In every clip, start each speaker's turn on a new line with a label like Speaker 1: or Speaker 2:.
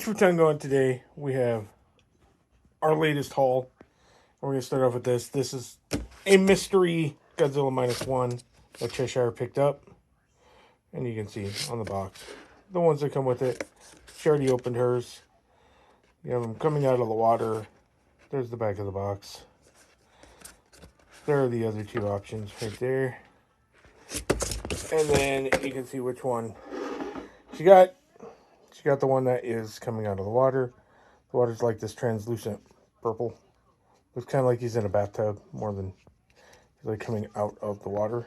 Speaker 1: Which return going today? We have our latest haul. We're going to start off with this. This is a mystery Godzilla -1 that Cheshire picked up. And you can see on the box the ones that come with it. She already opened hers. You have them coming out of the water. There's the back of the box. There are the other two options right there. And then you can see which one she got. She got the one that is coming out of the water. The water's like this translucent purple. Looks kind of like he's in a bathtub more than he's like coming out of the water.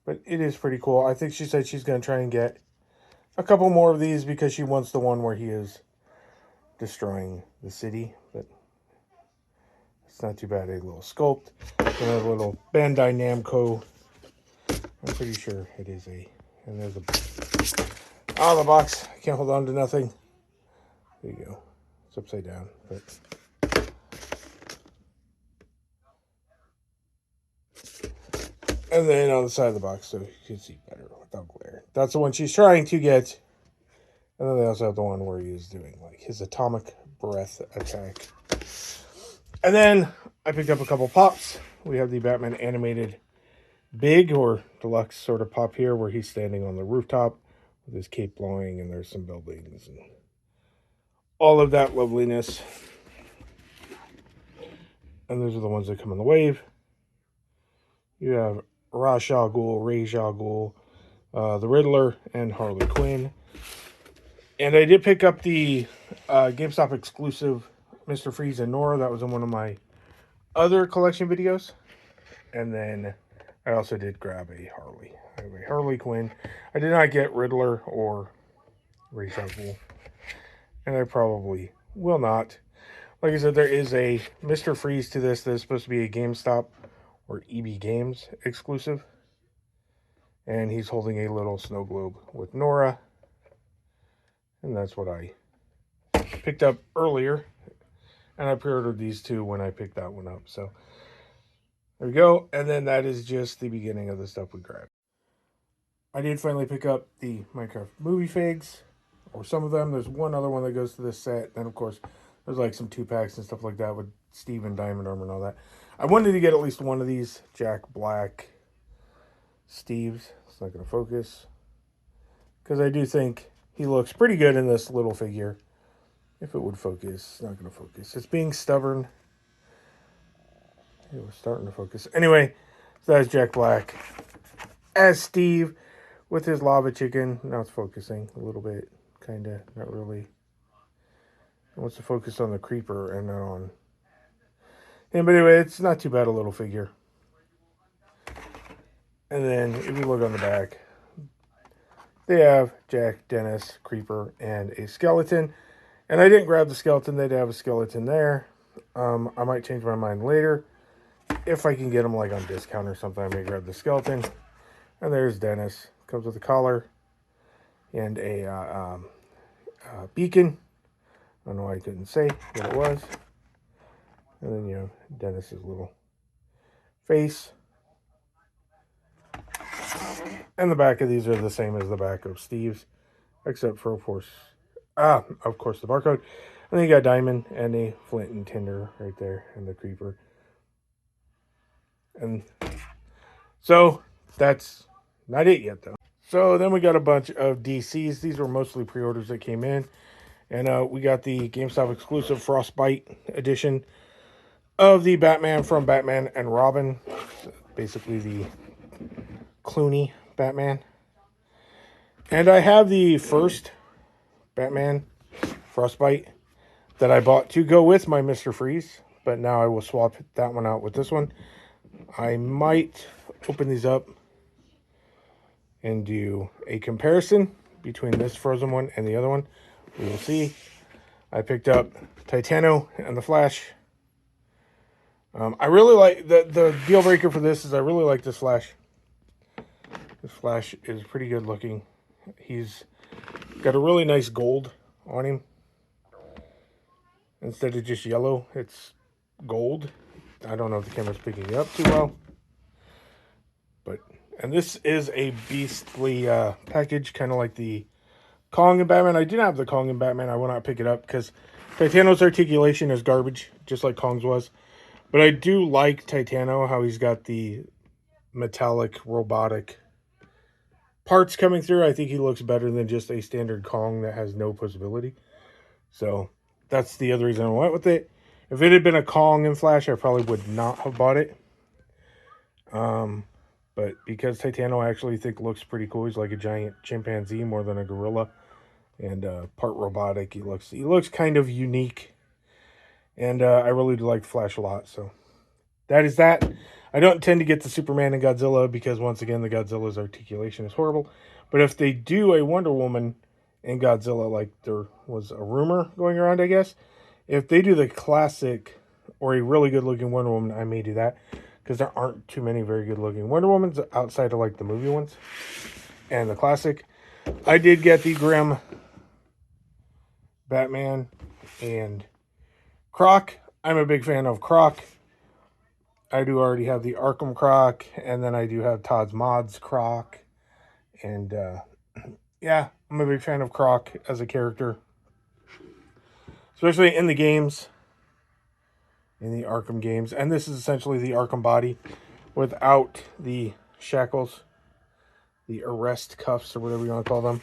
Speaker 1: But it is pretty cool. I think she said she's going to try and get a couple more of these because she wants the one where he is destroying the city. But it's not too bad. A little sculpt. And a little Bandai Namco. I'm pretty sure it is a... And there's a... Oh, the box. I can't hold on to nothing. There you go. It's upside down. But... And then on the side of the box, so you can see better without glare. That's the one she's trying to get. And then they also have the one where he is doing like his atomic breath attack. And then I picked up a couple pops. We have the Batman animated big or deluxe sort of pop here where he's standing on the rooftop with his cape blowing and there's some buildings and all of that loveliness. And those are the ones that come in the wave. You have Ra's al Ghul, the Riddler, and Harley Quinn. And I did pick up the GameStop exclusive Mr. Freeze and Nora. That was in one of my other collection videos. And then I also did grab a Harley. I have a Harley Quinn. I did not get Riddler or Ra's al Ghul. And I probably will not. Like I said, there is a Mr. Freeze to this that is supposed to be a GameStop or EB Games exclusive. And he's holding a little snow globe with Nora. And that's what I picked up earlier. And I pre-ordered these two when I picked that one up. So there we go. And then that is just the beginning of the stuff we grabbed. I did finally pick up the Minecraft movie figs. Or some of them. There's one other one that goes to this set. And of course, there's like some 2-packs and stuff like that with Steve and Diamond Armor and all that. I wanted to get at least one of these Jack Black Steves. It's not going to focus. Because I do think he looks pretty good in this little figure. If it would focus, it's not going to focus. It's being stubborn. It was starting to focus. Anyway, so that's Jack Black as Steve with his lava chicken. Now it's focusing a little bit. Kind of. Not really. It wants to focus on the creeper and not on... Yeah, but anyway, it's not too bad a little figure. And then, if you look on the back, they have Jack, Dennis, Creeper, and a skeleton. And I didn't grab the skeleton. They'd have a skeleton there. I might change my mind later. If I can get them like on discount or something, I may grab the skeleton. And there's Dennis. Comes with a collar and a beacon. I don't know why I couldn't say what it was. And then, you know, Dennis's little face. And the back of these are the same as the back of Steve's. Except for, of course, the barcode. And then you got Diamond and a Flint and Tinder right there. And the Creeper. And so, that's not it yet, though. So, then we got a bunch of DCs. These were mostly pre-orders that came in. And we got the GameStop exclusive Frostbite edition of the Batman from Batman and Robin. Basically the Clooney Batman. And I have the first Batman Frostbite that I bought to go with my Mr. Freeze. But now I will swap that one out with this one. I might open these up and do a comparison between this frozen one and the other one. We will see. I picked up Titano and the Flash. I really like the deal breaker for this is I really like this Flash. This Flash is pretty good looking. He's got a really nice gold on him. Instead of just yellow, it's gold. I don't know if the camera's picking it up too well. And this is a beastly package, kind of like the Kong and Batman. I do not have the Kong and Batman. I will not pick it up because Titano's articulation is garbage, just like Kong's was. But I do like Titano, how he's got the metallic robotic parts coming through. I think he looks better than just a standard Kong that has no pushability. So that's the other reason I went with it. If it had been a Kong in Flash, I probably would not have bought it. But because Titano I actually think looks pretty cool, he's like a giant chimpanzee more than a gorilla, and part robotic. He looks kind of unique, and I really do like Flash a lot. So that is that. I don't intend to get the Superman and Godzilla because once again the Godzilla's articulation is horrible. But if they do a Wonder Woman and Godzilla, like there was a rumor going around, I guess, if they do the classic or a really good looking Wonder Woman, I may do that. Because there aren't too many very good looking Wonder Womans outside of like the movie ones and the classic. I did get the Grim Batman and Croc. I'm a big fan of Croc. I do already have the Arkham Croc, and then I do have Todd's Mods Croc. And yeah, I'm a big fan of Croc as a character, especially in the games, in the Arkham games. And this is essentially the Arkham body without the shackles, the arrest cuffs, or whatever you want to call them.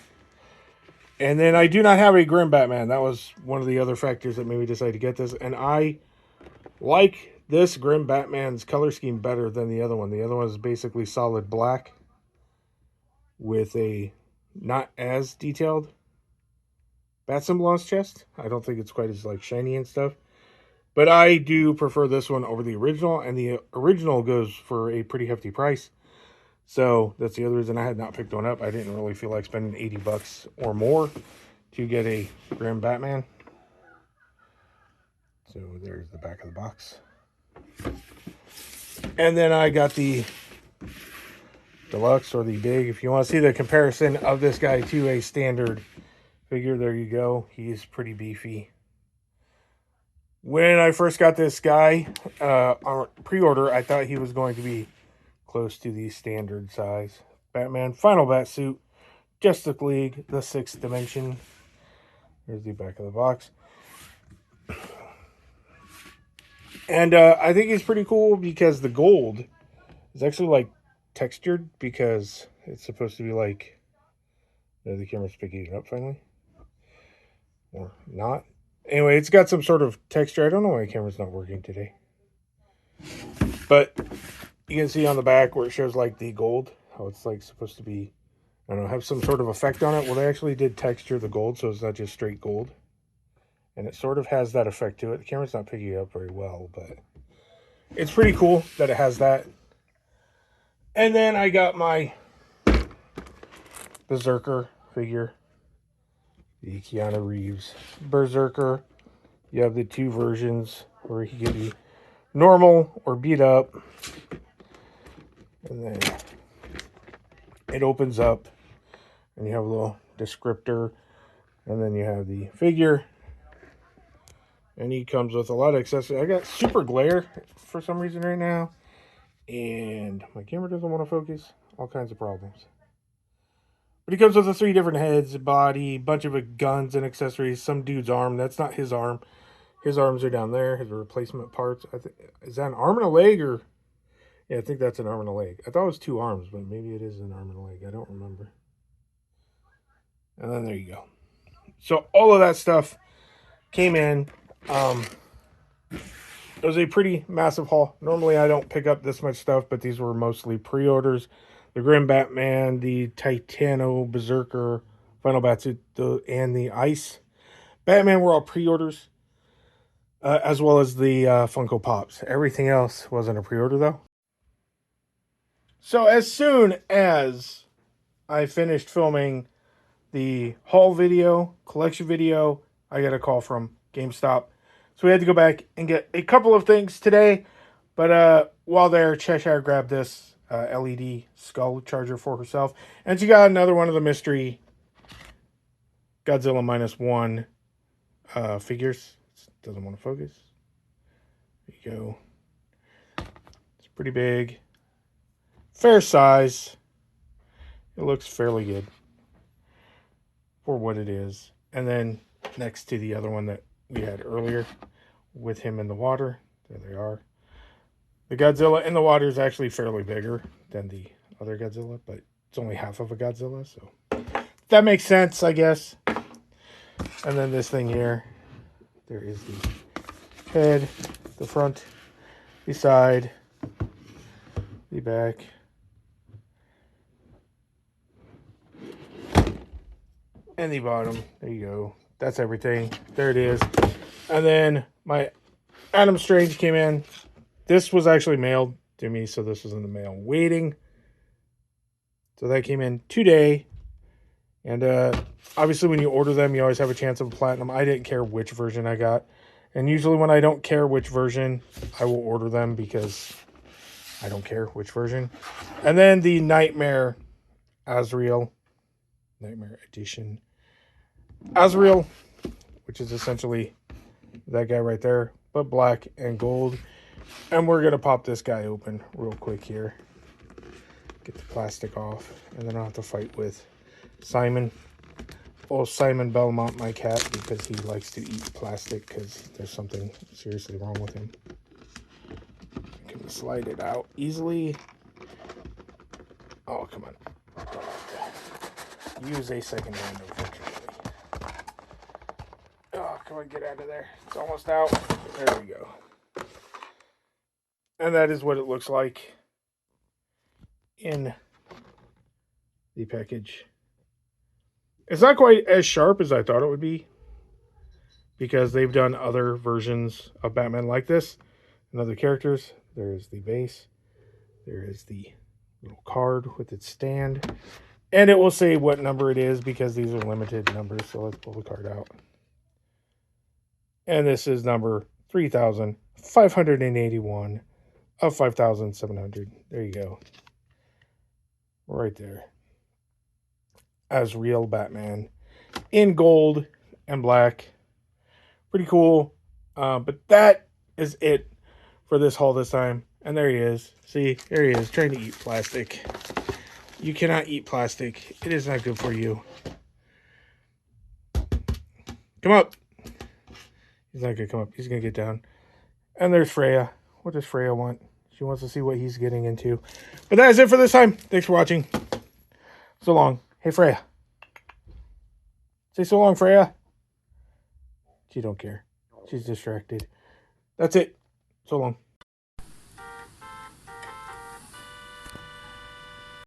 Speaker 1: And then I do not have a Grim Batman. That was one of the other factors that made me decide to get this. And I like this Grim Batman's color scheme better than the other one. The other one is basically solid black with a not as detailed bat symbol on his chest. I don't think it's quite as like shiny and stuff. But I do prefer this one over the original, and the original goes for a pretty hefty price. So that's the other reason I had not picked one up. I didn't really feel like spending $80 or more to get a Grim Batman. So there's the back of the box. And then I got the deluxe or the big. If you want to see the comparison of this guy to a standard figure, there you go. He's pretty beefy. When I first got this guy on pre-order, I thought he was going to be close to the standard size Batman Final Bat suit, Justice League, the 6th dimension. Here's the back of the box. And I think he's pretty cool because the gold is actually like textured because it's supposed to be like, the camera's picking it up finally. Or not. Anyway, it's got some sort of texture. I don't know why the camera's not working today. But you can see on the back where it shows like the gold, how it's like supposed to be, I don't know, have some sort of effect on it. Well, they actually did texture the gold, so it's not just straight gold. And it sort of has that effect to it. The camera's not picking it up very well, but it's pretty cool that it has that. And then I got my Berserker figure. The Keanu Reeves Berserker. You have the two versions where he can be normal or beat up. And then it opens up and you have a little descriptor. And then you have the figure. And he comes with a lot of accessories. I got super glare for some reason right now. And my camera doesn't want to focus. All kinds of problems. But he comes with the 3 different heads, body, bunch of guns and accessories. Some dude's arm. That's not his arm. His arms are down there. His replacement parts. Is that an arm and a leg? Or yeah, I think that's an arm and a leg. I thought it was 2 arms, but maybe it is an arm and a leg. I don't remember. And then there you go. So all of that stuff came in. It was a pretty massive haul. Normally I don't pick up this much stuff, but these were mostly pre-orders. The Grim Batman, the Titano Berserker, Final Batsuit, and the Ice Batman were all pre-orders, as well as the Funko Pops. Everything else wasn't a pre-order, though. So as soon as I finished filming the haul video, collection video, I got a call from GameStop. So we had to go back and get a couple of things today. But while there, Cheshire grabbed this LED skull charger for herself. And she got another one of the mystery Godzilla -1 figures. Doesn't want to focus. There you go. It's pretty big. Fair size. It looks fairly good for what it is. And then next to the other one that we had earlier with him in the water, there they are. The Godzilla in the water is actually fairly bigger than the other Godzilla, but it's only half of a Godzilla, so that makes sense, I guess. And then this thing here, there is the head, the front, the side, the back, and the bottom. There you go. That's everything. There it is. And then my Adam Strange came in. This was actually mailed to me, so this was in the mail waiting. So that came in today. And obviously when you order them, you always have a chance of a platinum. I didn't care which version I got. And usually when I don't care which version, I will order them because I don't care which version. And then the Nightmare Azrael. Nightmare Edition. Azrael, which is essentially that guy right there, but black and gold. And we're going to pop this guy open real quick here. Get the plastic off. And then I'll have to fight with Simon. Oh, Simon Belmont, my cat, because he likes to eat plastic because there's something seriously wrong with him. I can slide it out easily. Oh, come on. Use a second hand, unfortunately. Oh, come on, get out of there. It's almost out. There we go. And that is what it looks like in the package. It's not quite as sharp as I thought it would be, because they've done other versions of Batman like this and other characters. There is the base. There is the little card with its stand. And it will say what number it is because these are limited numbers. So let's pull the card out. And this is number 3,581 of 5,700. There you go. Right there. As real Batman in gold and black. Pretty cool. But that is it for this haul this time. And there he is. See, there he is, trying to eat plastic. You cannot eat plastic. It is not good for you. Come up. He's not going to come up. He's going to get down. And there's Freya. What does Freya want? She wants to see what he's getting into. But that is it for this time. Thanks for watching. So long. Hey, Freya. Say so long, Freya. She don't care. She's distracted. That's it. So long.